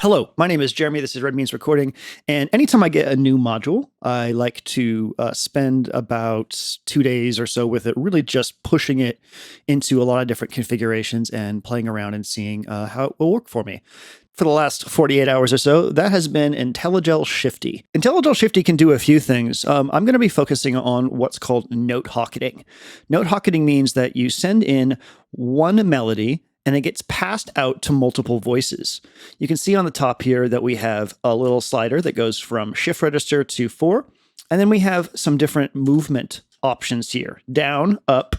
Hello, my name is Jeremy. This is Red Means Recording. And anytime I get a new module, I like to spend about 2 days or so with it, really just pushing it into a lot of different configurations and playing around and seeing how it will work for me. For the last 48 hours or so, that has been Intellijel Shifty. Intellijel Shifty can do a few things. I'm going to be focusing on what's called note hocketing. Note hocketing means that you send in one melody and it gets passed out to multiple voices. You can see on the top here that we have a little slider that goes from shift register to 4, and then we have some different movement options here. Down, up,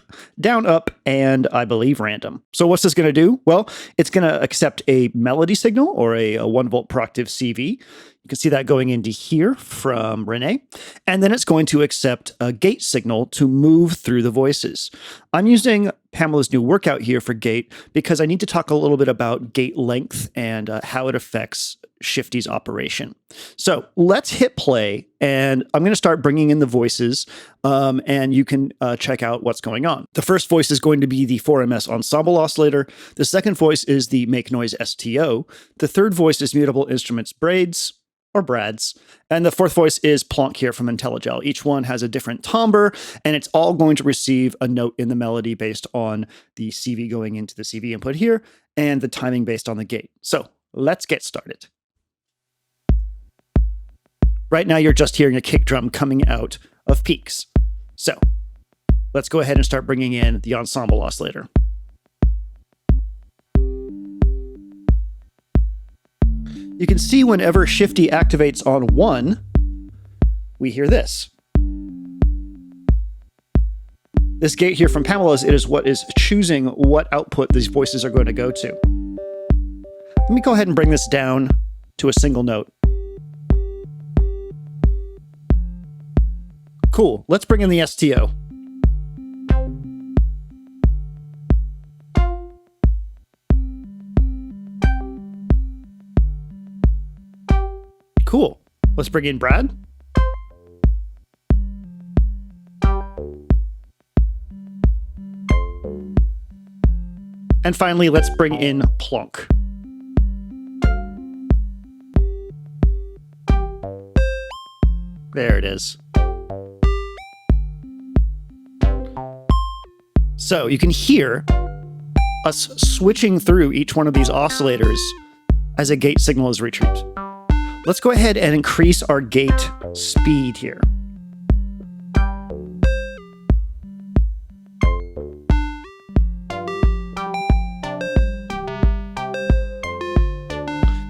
and I believe random. So what's this going to do? Well, it's going to accept a melody signal or a 1 volt per octave CV. You can see that going into here from Renee. And then it's going to accept a gate signal to move through the voices. I'm using Pamela's new workout here for gate because I need to talk a little bit about gate length and how it affects Shifty's operation. So let's hit play, and I'm going to start bringing in the voices, and you can check out what's going on. The first voice is going to be the 4MS ensemble oscillator. The second voice is the make noise STO. The third voice is mutable instruments braids, or brads. And the fourth voice is Plonk here from Intellijel. Each one has a different timbre, and it's all going to receive a note in the melody based on the CV going into the CV input here, and the timing based on the gate. So let's get started. Right now, you're just hearing a kick drum coming out of peaks. So let's go ahead and start bringing in the ensemble oscillator. You can see whenever Shifty activates on 1, we hear this. This gate here from Pamela's, it is what is choosing what output these voices are going to go to. Let me go ahead and bring this down to a single note. Cool, let's bring in the STO. Cool. Let's bring in Brad. And finally, let's bring in Plonk. There it is. So you can hear us switching through each one of these oscillators as a gate signal is retrieved. Let's go ahead and increase our gate speed here.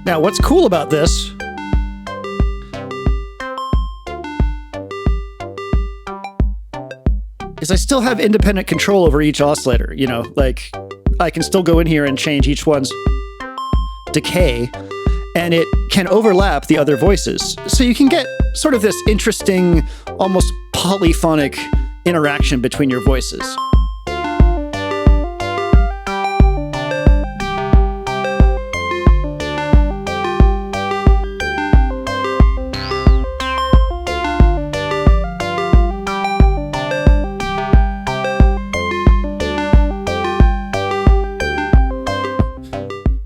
Now, what's cool about this is I still have independent control over each oscillator. You know, like I can still go in here and change each one's decay, and it can overlap the other voices. So you can get sort of this interesting, almost polyphonic interaction between your voices.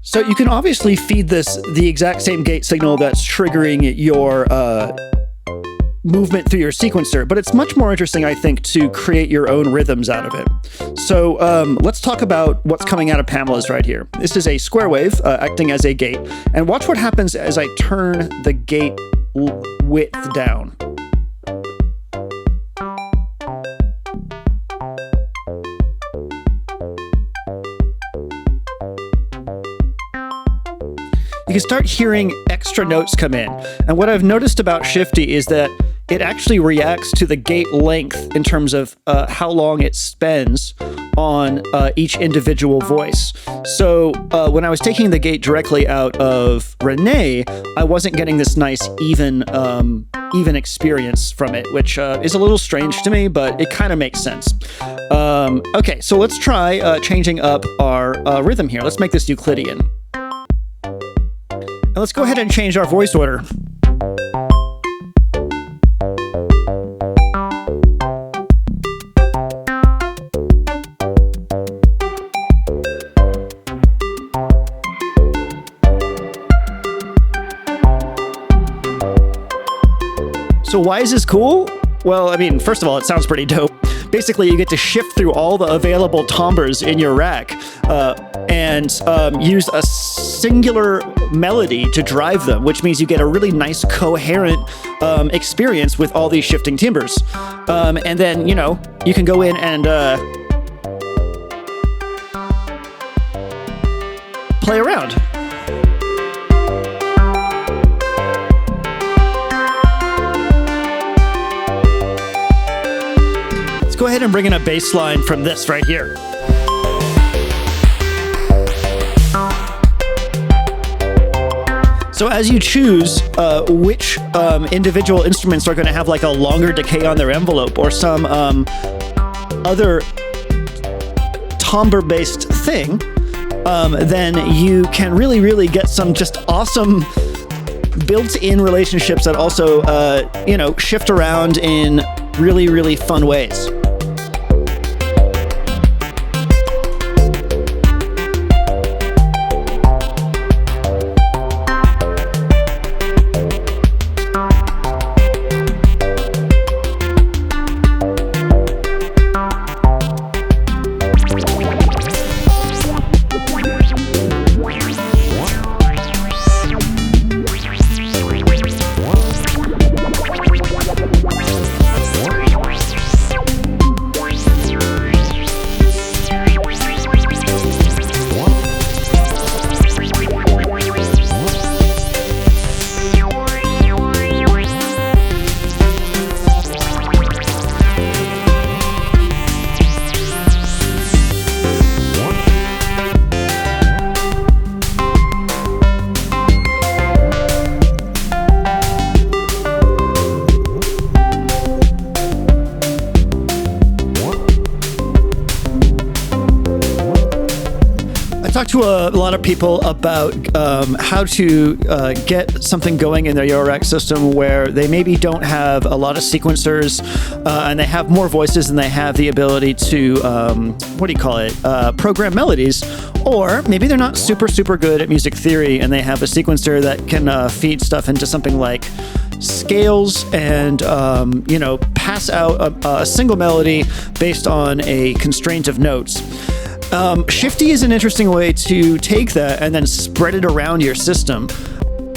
So you can obviously feed this the exact same gate signal that's triggering your movement through your sequencer, but it's much more interesting, I think, to create your own rhythms out of it. So let's talk about what's coming out of Pamela's right here. This is a square wave acting as a gate, and watch what happens as I turn the gate width down. You can start hearing extra notes come in. And what I've noticed about Shifty is that it actually reacts to the gate length in terms of how long it spends on each individual voice. So when I was taking the gate directly out of Renee, I wasn't getting this nice even experience from it, which is a little strange to me, but it kind of makes sense. Okay, so let's try changing up our rhythm here. Let's make this Euclidean. And let's go ahead and change our voice order. So why is this cool? Well, I mean, first of all, it sounds pretty dope. Basically, you get to shift through all the available timbres in your rack and use a singular melody to drive them, which means you get a really nice, coherent experience with all these shifting timbres. And then, you know, you can go in and play around. Go ahead and bring in a bass line from this right here. So as you choose which individual instruments are going to have like a longer decay on their envelope or some other timbre-based thing, then you can really get some just awesome built-in relationships that also, you know, shift around in really fun ways. Talked to a lot of people about how to get something going in their Eurorack system where they maybe don't have a lot of sequencers and they have more voices than they have the ability to, program melodies. Or maybe they're not super good at music theory and they have a sequencer that can feed stuff into something like scales and, pass out a single melody based on a constraint of notes. Shifty is an interesting way to take that and then spread it around your system.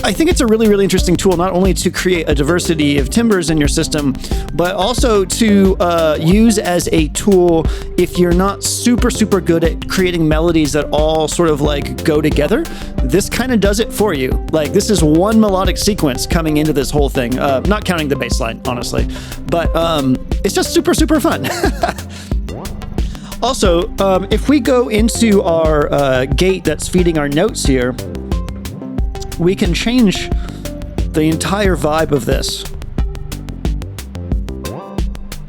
I think it's a really interesting tool, not only to create a diversity of timbres in your system, but also to use as a tool if you're not super good at creating melodies that all sort of like go together. This kind of does it for you. Like, this is one melodic sequence coming into this whole thing, not counting the bass line, honestly, but it's just super fun. Also, if we go into our gate that's feeding our notes here, we can change the entire vibe of this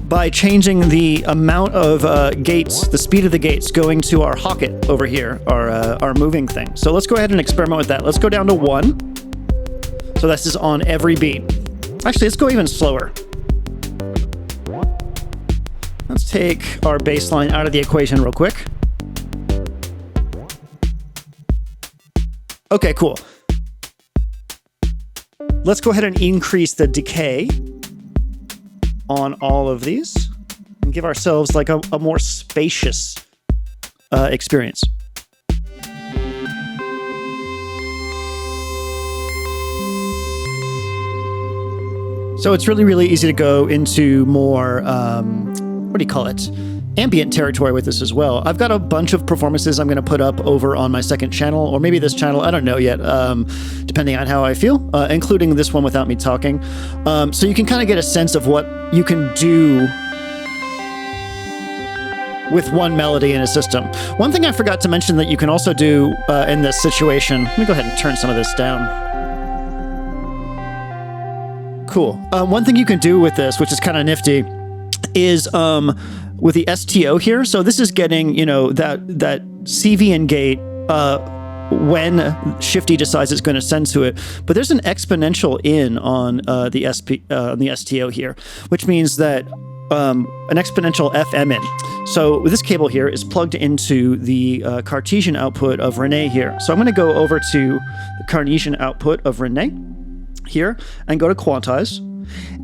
by changing the amount of gates, the speed of the gates going to our Hocket over here, our moving thing. So let's go ahead and experiment with that. Let's go down to 1. So this is on every beat. Actually, let's go even slower. Let's take our bass line out of the equation real quick. Okay, cool. Let's go ahead and increase the decay on all of these and give ourselves like a more spacious experience. So it's really easy to go into more, ambient territory with this as well. I've got a bunch of performances I'm going to put up over on my second channel, or maybe this channel, I don't know yet, depending on how I feel, including this one without me talking. So you can kind of get a sense of what you can do with one melody in a system. One thing I forgot to mention that you can also do in this situation, let me go ahead and turn some of this down. Cool. One thing you can do with this, which is kind of nifty, is with the STO here. So this is getting, that CVN gate when Shifty decides it's going to send to it. But there's an exponential in on the STO here, which means that an exponential FM in. So this cable here is plugged into the Cartesian output of René here. So I'm going to go over to the Cartesian output of René here and go to quantize.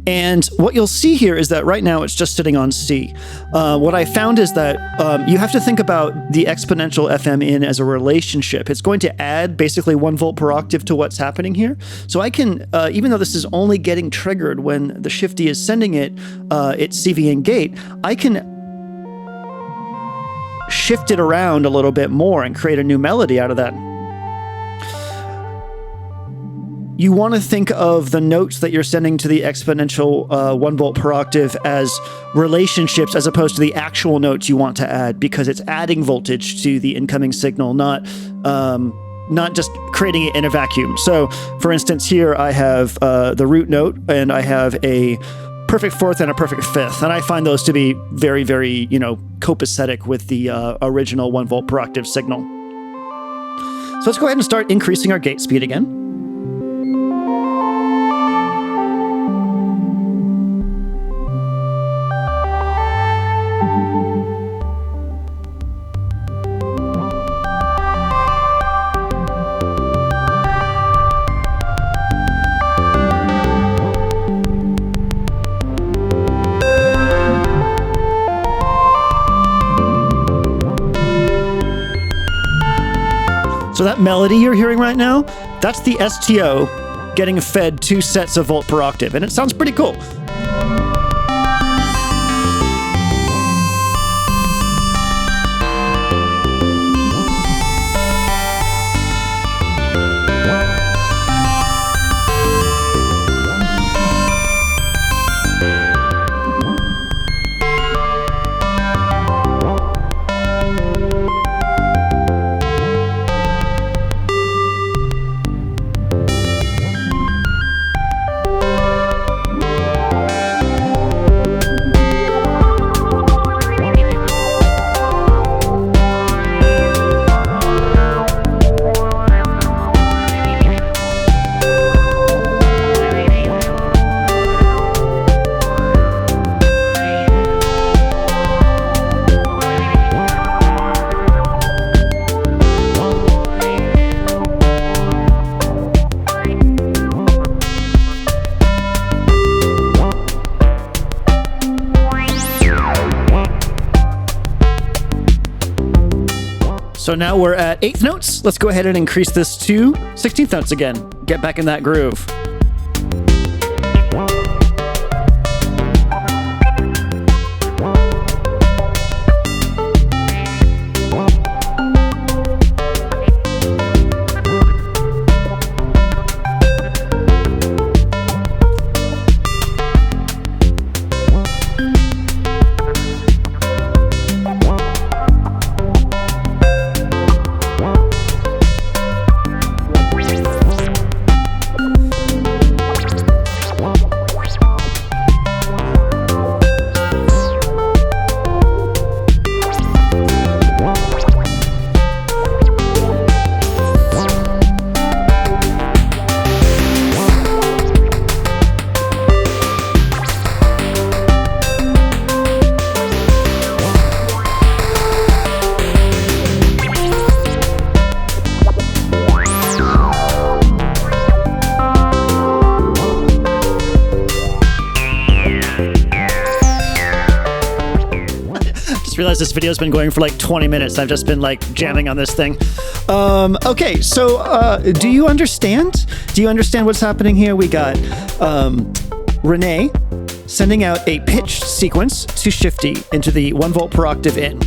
And what you'll see here is that right now it's just sitting on C. What I found is that you have to think about the exponential FM in as a relationship. It's going to add basically 1 volt per octave to what's happening here. So I can, even though this is only getting triggered when the Shifty is sending it, its CV and gate, I can shift it around a little bit more and create a new melody out of that. You want to think of the notes that you're sending to the exponential 1 volt per octave as relationships as opposed to the actual notes you want to add, because it's adding voltage to the incoming signal, not just creating it in a vacuum. So, for instance, here I have the root note, and I have a perfect fourth and a perfect fifth, and I find those to be very, very, copacetic with the original 1 volt per octave signal. So let's go ahead and start increasing our gate speed again. So that melody you're hearing right now, that's the STO getting fed 2 sets of volt per octave, and it sounds pretty cool. So now we're at 8th notes. Let's go ahead and increase this to 16th notes again. Get back in that groove. Realize this video's been going for like 20 minutes. I've just been like jamming on this thing. Okay, so do you understand? Do you understand what's happening here? We got Renee sending out a pitch sequence to Shifty into the 1 volt per octave in.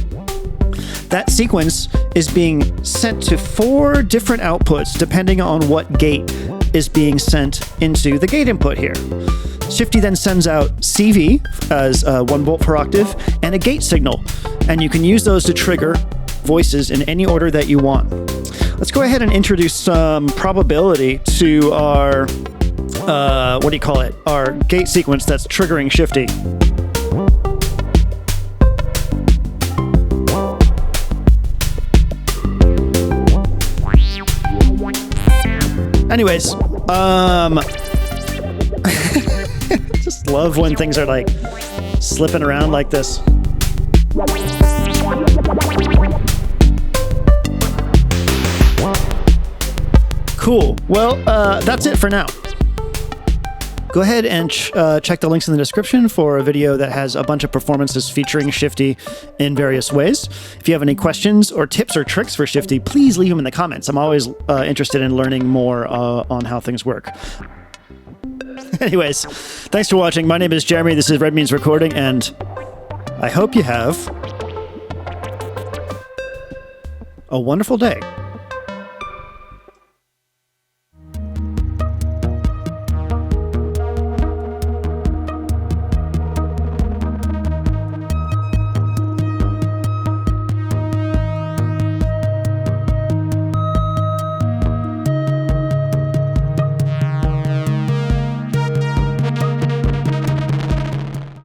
That sequence is being sent to 4 different outputs depending on what gate is being sent into the gate input here. Shifty then sends out CV as 1 volt per octave and a gate signal, and you can use those to trigger voices in any order that you want. Let's go ahead and introduce some probability to our, our gate sequence that's triggering Shifty. Anyways, just love when things are like slipping around like this. Cool. Well, that's it for now. Go ahead and check the links in the description for a video that has a bunch of performances featuring Shifty in various ways. If you have any questions or tips or tricks for Shifty, please leave them in the comments. I'm always interested in learning more on how things work. Anyways, thanks for watching. My name is Jeremy. This is Red Means Recording, and I hope you have a wonderful day.